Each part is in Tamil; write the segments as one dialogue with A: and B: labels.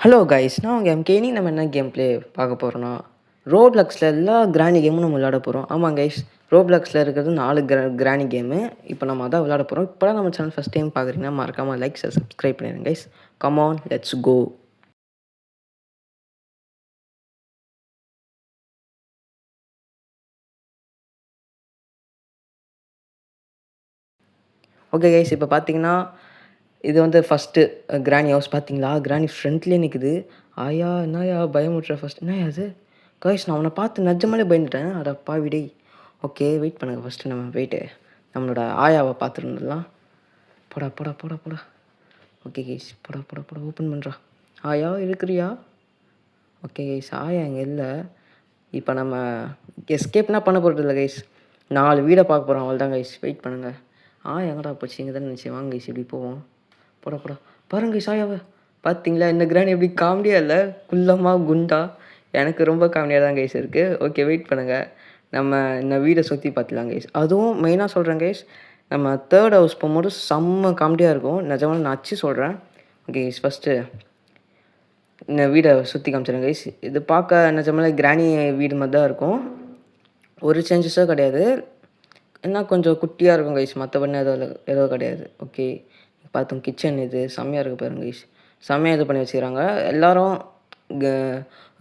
A: ஹலோ கைஸ், நான் உங்கள் எம்கேனி. நம்ம என்ன கேம் ப்ளே பார்க்க போகிறோன்னா, ரோப்ளக்ஸில் எல்லா கிராணி கேமும் நம்ம விளையாட போகிறோம். ஆமாம் கைஸ், ரோப்ளக்ஸில் இருக்கிறது 4 கிராணி கேமு. இப்போ நம்ம அதான் விளையாட போகிறோம். இப்போ நம்ம சேனல் ஃபஸ்ட் டைம் பார்க்குறீங்கன்னா மறக்காமல் லைக் சப்ஸ்கிரைப் பண்ணிடுங்க guys. Come on, let's go. Okay guys, இப்போ பார்த்தீங்கன்னா இது வந்து ஃபஸ்ட்டு கிராணி ஹவுஸ். பார்த்தீங்களா, கிராணி ஃப்ரண்ட்லேயே நிற்குது. ஆயா என்னயா பயமுட்ற ஃபஸ்ட் என்ன அது கைஸ்? நான் அவனை பார்த்து நிஜமாலே பயந்துட்டேன். அட பாவி டேய். ஓகே வெயிட் பண்ணுங்கள், ஃபஸ்ட்டு நம்ம போயிட்டு நம்மளோட ஆயாவை பார்த்துருந்துடலாம். போடா போடா போடா போடா. ஓகே கைஸ், போடா போடா போடா, ஓப்பன் பண்ணுறா. ஆயா இருக்கிறியா? ஓகே கைஸ், ஆயா இங்கே இல்லை. இப்போ நம்ம எஸ்கேப்னா பண்ண போகிறது இல்லை கைஸ். 4 வீடை பார்க்க போகிறோம், அவள் தான் கைஸ். வெயிட் பண்ணுங்கள். எங்கடா போச்சு? இங்கே தான் நினச்சி. வாங்க கைஸ், இப்படி போவோம். போடா போடா. பாருங்க கைஸ், ஆயாவை பார்த்தீங்களா? இந்த கிராண்ட் எப்படி காமெடியாக இல்லை? குள்ளமாக குண்டா. எனக்கு ரொம்ப காமெடியாக தான் கைஸ் இருக்குது. ஓகே வெயிட் பண்ணுங்கள், நம்ம இந்த வீடை சுற்றி பார்த்துலாம் கைஸ். அதுவும் மெயினாக சொல்கிறேன் கைஸ், நம்ம தேர்ட் ஹவுஸ் போகும்போது செம்ம காமெடியாக இருக்கும். நிஜமாக நான் அச்சு சொல்கிறேன். ஓகே கைஸ், ஃபஸ்ட்டு இந்த வீடை சுற்றி காமிச்சிடுறேன் கைஸ். இது பார்க்க நிஜமாலே கிராணி வீடு மாதிரி தான் இருக்கும். ஒரு சேஞ்சஸும் கிடையாது. என்ன கொஞ்சம் குட்டியாக இருக்கும் கைஸ், மற்றபடி ஏதோ கிடையாது. ஓகே பார்த்தோம், கிச்சன் இது செம்மையாக இருக்குது பாருங்க கைஸ். செம்மையாக இது பண்ணி வச்சுக்கிறாங்க எல்லோரும்.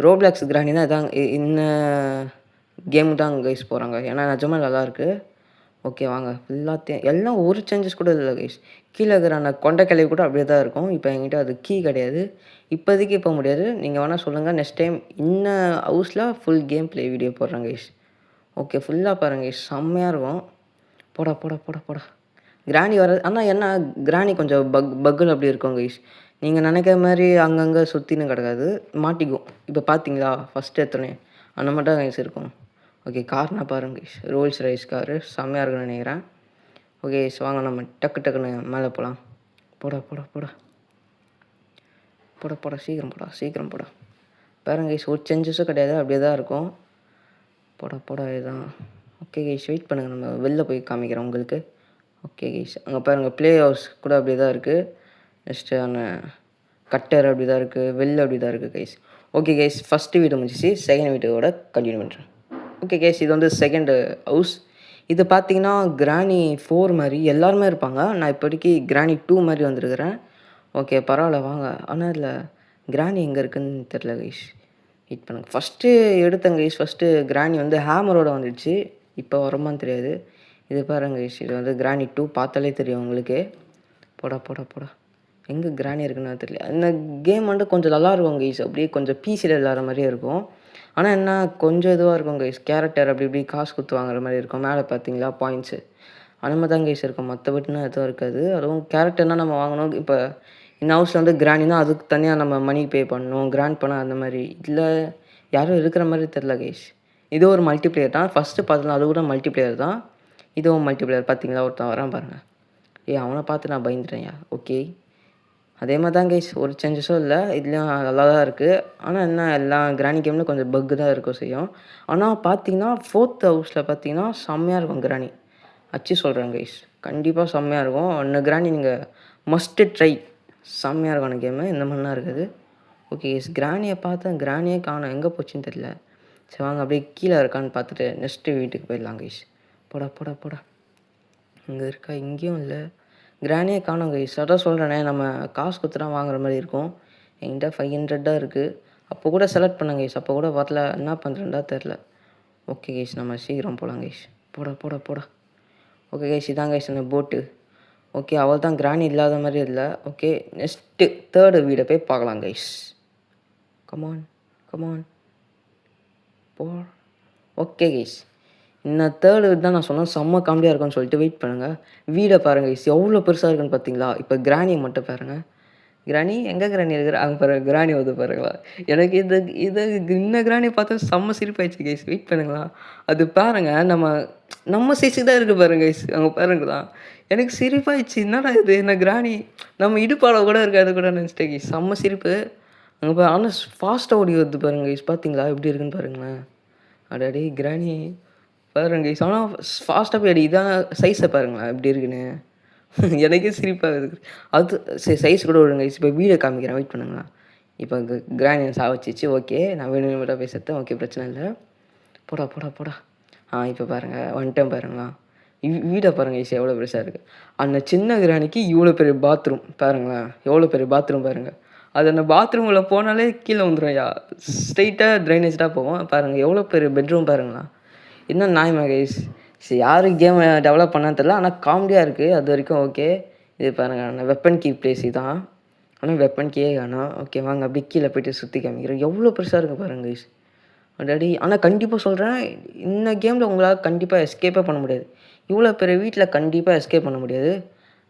A: ரோப்ளாக்ஸ் கிராணி தான் இதான் இந்த கேமு தான் கைஸ் போகிறாங்க. ஏன்னா நிஜமாக நல்லாயிருக்கு. ஓகே வாங்க, எல்லாத்தையும் எல்லாம் ஒரு சேஞ்சஸ் கூட இல்லை கைஸ். கீழே இருக்கிற அந்த கொண்டைக்கிளை கூட அப்படியே தான் இருக்கும். இப்போ என்கிட்ட அது கீ கிடையாது, இப்போதைக்கு போக முடியாது. நீங்கள் வேணால் சொல்லுங்கள், நெக்ஸ்ட் டைம் இந்த ஹவுஸில் ஃபுல் கேம் ப்ளே வீடியோ போடுறேன் கைஸ். ஓகே ஃபுல்லாக பாருங்கள் கைஸ், செம்மையாக இருக்கும். போடா போடா போடா போடா. கிராணி வர ஆனால் என்ன, கிராணி கொஞ்சம் பக்குன்னு அப்படி இருக்கும் கைஸ். நீங்கள் நினைக்கிற மாதிரி அங்கங்கே சுற்றின்னு கிடக்காது, மாட்டிக்கும். இப்போ பார்த்தீங்களா ஃபஸ்ட்டு எடுத்தோடனே அந்த மாதிரி தான் கைஸ் இருக்கும். ஓகே கார்னா பாருங்க கைஸ், ரோல்ஸ் ரைஸ் காரு செம்மையாக இருக்குன்னு நினைக்கிறேன். ஓகே வாங்க நம்ம டக்குன்னு மேலே போகலாம். போடா போடா போடா போடா போடா, சீக்கிரம் போடா. பாருங்க கைஸ், ஒரு சேஞ்சஸும் கிடையாது, அப்படியே தான் இருக்கும். போடா போடா இதுதான். ஓகே கைஸ் வெயிட் பண்ணுங்கள், நம்ம வெளில போய் காமிக்கிறோம் உங்களுக்கு. ஓகே கைஸ், அங்கே பாருங்கள் ப்ளே ஹவுஸ் கூட அப்படியே தான் இருக்குது. நெக்ஸ்ட்டு அந்த கட்டர் அப்படி தான் இருக்குது, வெளில அப்படி தான் இருக்குது கைஸ். ஓகே கைஸ், ஃபஸ்ட்டு வீடு முடிஞ்சிச்சு. செகண்ட் வீட்டோட கண்டினியூ பண்ணுறேன். ஓகே கைஸ், இது வந்து செகண்டு ஹவுஸ். இது பார்த்தீங்கன்னா கிராணி 4 மாதிரி எல்லாருமே இருப்பாங்க. நான் இப்போதைக்கு கிராணி 2 மாதிரி வந்திருக்கிறேன். ஓகே பரவாயில்ல வாங்க. ஆனால் இதில் கிராணி எங்கே இருக்குதுன்னு தெரில கைஸ். வெயிட் பண்ணுங்க. ஃபஸ்ட்டு எடுத்தேன் கைஸ், ஃபஸ்ட்டு கிராணி வந்து ஹேமரோட வந்துடுச்சு. இப்போ வருமானு தெரியாது. இது பாருங்க கைஸ், இது வந்து கிராணி 2 பார்த்தாலே தெரியும் உங்களுக்கு. போடா போடா போடா. எங்கே கிராணி இருக்குன்னு தெரியல. இந்த கேம் வந்து கொஞ்சம் நல்லாயிருக்கும் கைஸ், அப்படியே கொஞ்சம் பிசியில் விளாட்ற மாதிரியே இருக்கும். ஆனால் என்ன கொஞ்சம் இதுவாக இருக்கும் கைஸ், கேரக்டர் அப்படி இப்படி காசு கொடுத்து வாங்குற மாதிரி இருக்கும். மேலே பார்த்தீங்களா பாயிண்ட்ஸு அந்த மாதிரி தான் கைஸ் இருக்கும், மற்றபடினா எதுவும் இருக்காது. அதுவும் கேரக்டர்னால் நம்ம வாங்கணும். இப்போ இந்த ஹவுஸில் வந்து கிராண்டினா அதுக்கு தனியாக நம்ம மணி பே பண்ணணும், கிராண்ட் பண்ண அந்த மாதிரி. இதில் யாரும் இருக்கிற மாதிரி தெரில கைஸ். இது ஒரு மல்டிப்ளேயர் தான். ஃபஸ்ட்டு பார்த்தோம்னா அது கூட மல்டிப்ளேயர் தான். இதுவும் மல்டிப்ளேயர். பார்த்தீங்களா ஒருத்தன் வரான் பாருங்கள். அவனை பார்த்து நான் பயந்துட்டேன்யா. ஓகே அதே மாதிரி தான் கைஸ், ஒரு சேஞ்சஸும் இல்லை. இதுலேயும் நல்லா தான் இருக்குது. ஆனால் என்ன, எல்லாம் கிராணி கேமில் கொஞ்சம் பக்கு தான் இருக்கும் செய்யும். ஆனால் பார்த்தீங்கன்னா 4th ஹவுஸில் பார்த்தீங்கன்னா செம்மையாக இருக்கும் கிராணி. அச்சு சொல்கிறேன் கைஸ், கண்டிப்பாக செம்மையாக இருக்கும். அந்த கிராணி நீங்கள் மஸ்ட்டு ட்ரை. செம்மையாக இருக்கும் அந்த கேமு. இந்த மாதிரிலாம் இருக்குது. ஓகே கைஸ், கிராணியை பார்த்தேன், கிராணியே காணும், எங்கே போச்சுன்னு தெரியல. சரி வாங்க அப்படியே கீழே இருக்கான்னு பார்த்துட்டு நெக்ஸ்ட்டு வீட்டுக்கு போயிடலாம் கைஸ். போடா போடா போடா. இங்கே இருக்கா? இங்கேயும் இல்லை. கிராணியே காணும் கைஸ். அதான் சொல்கிறேனே, நம்ம காசு கொடுத்து தான் வாங்குற மாதிரி இருக்கும். என்கிட்ட 500 தான் இருக்குது. அப்போ கூட செலக்ட் பண்ணேன் கைஸ், அப்போ கூட வரல. என்ன பண்ணுறேன்டா தெரில. ஓகே கைஸ், நம்ம சீக்கிரம் போகலாம் கைஸ். போடா போடா போடா. ஓகே கைஸ், இதான் கைஸ் அந்த போட்டு. ஓகே அவள் தான், கிராணி இல்லாத மாதிரி இல்லை. ஓகே நெக்ஸ்ட்டு தேர்டு வீடை போய் பார்க்கலாம் கைஸ். கமான் கமான் போ. ஓகே கைஸ், இந்த தேர்டு வீடு தான் நான் சொன்னேன் செம்ம காமெடியாக இருக்கும்னு சொல்லிட்டு. வெயிட் பண்ணுங்கள், வீடை பாருங்கள் கைஸ் எவ்வளோ பெருசாக இருக்குன்னு பார்த்தீங்களா. இப்போ கிராணியை மட்டும் பாருங்கள். கிராணி எங்கே கிராணி இருக்கிற அங்கே பாருங்கள், கிராணி வந்து பாருங்களா. எனக்கு இந்த கிராணி பார்த்தா செம்ம சிரிப்பாயிடுச்சு கைஸ். வெயிட் பண்ணுங்களா, அது பாருங்கள் நம்ம சைஸுக்கு தான் இருக்குது பாருங்க கைஸ். அங்கே பாருங்களா, எனக்கு சிரிப்பாயிடுச்சு. என்னடா இது, என்ன கிராணி நம்ம இடுப்பாளவு கூட இருக்காது கூட நினச்சிட்டேன் கைஸ். செம்ம சிரிப்பு. அங்கே ஆனால் ஃபாஸ்ட்டாக ஓடி வருது பாருங்க கைஸ். பார்த்தீங்களா எப்படி இருக்குன்னு பாருங்களேன். அடாடி கிராணி பாருங்க கைஸ், ஆனால் ஃபாஸ்ட்டாக போய் அடி. இதான் சைஸை பாருங்களேன் எப்படி இருக்குன்னு. எனக்கே சிரிப்பாக இருக்குது. அது சரி சைஸ் கூட விடுங்க கைஸ். இப்போ வீடை காமிக்கிறேன், வெயிட் பண்ணுங்களேன். இப்போ கிராணி சாவச்சிச்சு. ஓகே, நான் வேணும்னு மட்டும் போய் செத்தேன். ஓகே, பிரச்சனை இல்லை. போடா போடா போடா. இப்போ பாருங்கள், வந்துட்டேன் பாருங்களா. வீடை பாருங்கள் கைஸ், எவ்வளோ பெருசாக இருக்குது. அந்த சின்ன கிராணிக்கு இவ்வளோ பெரிய பாத்ரூம் பாருங்களேன், எவ்வளோ பெரிய பாத்ரூம் பாருங்கள். அது அந்த பாத்ரூமில் போனாலே கீழே வந்துடும் யா, ஸ்ட்ரைட்டாக ட்ரைனேஜாக போவோம். பாருங்கள் எவ்வளோ பெரிய பெட்ரூம் பாருங்களா. இன்னும் நியாயமா கைஸ். சரி, யார் கேமை டெவலப் பண்ணான்னு தெரில, ஆனால் காமெடியாக இருக்குது. அது வரைக்கும் ஓகே. இது பாருங்கள், நான் வெப்பன் கீ பிளேஸ் தான், ஆனால் வெப்பன் கீயே காணோம். ஓகே வாங்க, அப்படியே கீழே போய்ட்டு சுற்றி காமிக்கிறேன். எவ்வளோ பெருசாக இருக்குது பாருங்கள் கைஸ். ஆல்ரெடி ஆனால் கண்டிப்பாக சொல்கிறேன், இந்த கேமில் உங்களால் கண்டிப்பாக எஸ்கேப்பே பண்ண முடியாது. இவ்வளோ பெரிய வீட்டில் கண்டிப்பாக எஸ்கேப் பண்ண முடியாது.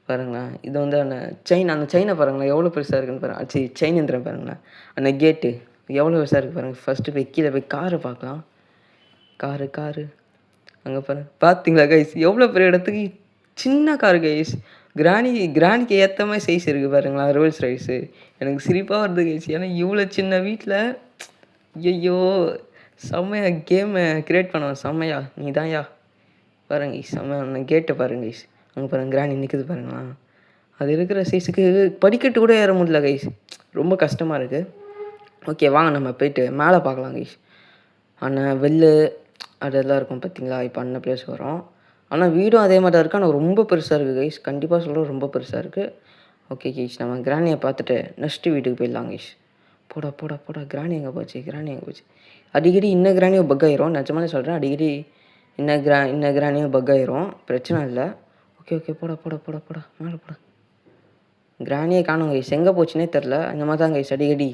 A: பாருங்களேன், இது வந்து அந்த அந்த செயினை பாருங்களேன் எவ்வளோ பெருசாக இருக்குன்னு பாருங்கள். சரி, செயின் எந்திரம் பாருங்களேன், அந்த கேட்டு எவ்வளோ பெருசாக இருக்குது பாருங்கள். ஃபஸ்ட்டு போய் கீழே போய் காரை பார்க்கலாம். காரு அங்கே பாருங்கள், பார்த்தீங்களா கைஸ், எவ்வளோ பெரிய இடத்துக்கு சின்ன கார் கைஸ். கிராணிக்கு ஏற்ற மாதிரி சைஸ் இருக்குது பாருங்களா, ரோல்ஸ் ரைஸு. எனக்கு சிரிப்பாக வருது கைஸ், ஏன்னா இவ்வளோ சின்ன வீட்டில் ஐயோ செம்மையா கேமை க்ரியேட் பண்ணுவேன். செம்மையா நீ தான்யா. பாருங்க கைஸ், செம்மையா கேட்டை பாருங்க கைஸ். அங்கே பாருங்கள் கிராணி நிற்குது பாருங்களா. அது இருக்கிற சைஸுக்கு படிக்கட்டு கூட ஏற முடியல கைஸ், ரொம்ப கஷ்டமாக இருக்குது. ஓகே வாங்க, நம்ம போய்ட்டு மேலே பார்க்கலாம் கைஸ். ஆனால் வெள்ளு அதெல்லாம் இருக்கும் பார்த்தீங்களா. இப்போ அண்ணன் பிளேஸ் வரும். ஆனால் வீடும் அதே மாதிரி தான் இருக்குது, ஆனால் ரொம்ப பெருசாக இருக்குது கைஸ். கண்டிப்பாக சொல்கிறேன், ரொம்ப பெருசாக இருக்குது. ஓகே கைஸ், நம்ம கிராணியை பார்த்துட்டு நெக்ஸ்ட்டு வீட்டுக்கு போயிடலாம் கைஸ். போடா கிராணி எங்கே போச்சு. அடிக்கடி இன்ன கிராணியும் பக் ஆயிரும். நிஜமாலே சொல்கிறேன், அடிக்கடி இன்ன கிராணியும் பக் ஆயிரும். பிரச்சனை இல்லை. ஓகே போடா மேலே போடா. கிராணியை காணும் கைஸ், எங்கே போச்சுன்னே தெரில. அந்த மாதிரி தான் கைஸ் அடிக்கடி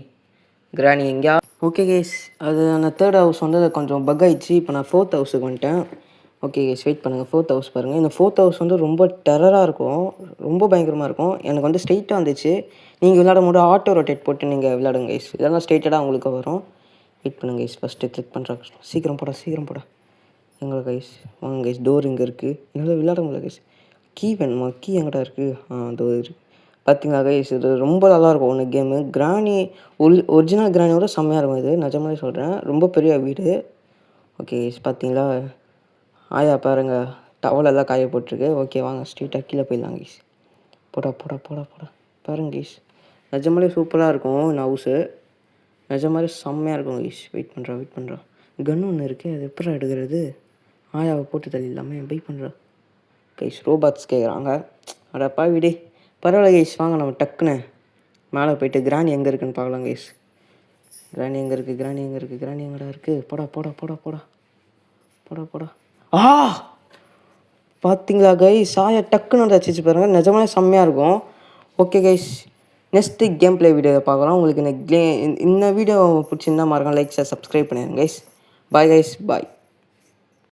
A: கிராணி எங்கேயா. ஓகே கைஸ், அது அந்த தேர்ட் ஹவுஸ் வந்து அது கொஞ்சம் பக் ஆயிடுச்சு. இப்போ நான் 4th ஹவுஸுக்கு வந்துட்டேன். ஓகே கைஸ், வெயிட் பண்ணுங்கள். 4th ஹவுஸ் பாருங்கள். இந்த 4th ஹவுஸ் வந்து ரொம்ப டெரராக இருக்கும், ரொம்ப பயங்கரமாக இருக்கும். எனக்கு வந்து ஸ்ட்ரெயிட்டாக வந்துச்சு. நீங்கள் விளையாடும் போது ஆட்டோ ரொட்டேட் போட்டு நீங்கள் விளையாடுங்க கைஸ், இதெல்லாம் ஸ்ட்ரெயிட்டடாக உங்களுக்கு வரும். வெயிட் பண்ணுங்க கைஸ், ஃபஸ்ட்டு கிளிக் பண்ணுறேன். சீக்கிரம் போடா. எங்கே கைஸ், வாங்க கைஸ், டோர் இங்கே இருக்குது. என்னால் விளையாட முடியல கைஸ். கீ வேணுமா? கீ எங்கடா இருக்குது? டோர் இருக்குது. பார்த்தீங்களா கைஸ், இது ரொம்ப நல்லாயிருக்கும் ஒன்று கேமு. கிராணி ஒரிஜினல் கிராணியோட செம்மையாக இருக்கும் இது, நிஜமாலே சொல்கிறேன். ரொம்ப பெரிய வீடு. ஓகே கைஸ், பார்த்தீங்களா ஆயா பாருங்கள், டவலெல்லாம் காய போட்டிருக்கு. ஓகே வாங்க, ஸ்ட்ரீட்டாக கீழே போயிடலாம் கைஸ். போடா பாருங்க கைஸ், நிஜமாலே சூப்பராக இருக்கும் இந்த ஹவுஸு. நிஜமாலே செம்மையாக இருக்கும் கைஸ். வெயிட் பண்ணுறா. கன் ஒன்று இருக்குது, அது எப்படா எடுக்கிறது? ஆயாவை போட்டு தள்ளிடலாமே. வெயிட் பண்ணுறா கைஸ். ரோபாட்ஸ் கேட்குறாங்க. அடப்பா விடே. பரவாயில்ல கைஸ், வாங்க நம்ம டக்குன்னு மேலே போய்ட்டு கிராணி எங்கே இருக்குன்னு பார்க்கலாம் கைஸ். கிராணி எங்கே இருக்குது? கிராணி எங்கடா இருக்குது? போடா. பார்த்தீங்களா கைஸ், ஆயா டக்குன்னு வந்து அடிச்சு பாருங்கள். நிஜமாலே செம்மையாக இருக்கும். Okay guys, next game play வீடியோவை பார்க்கலாம். உங்களுக்கு இந்த வீடியோ பிடிச்சிருந்தா மறக்காம லைக் சப்ஸ்கிரைப் பண்ணிடுங்க கைஸ். பாய் கைஸ், பாய்.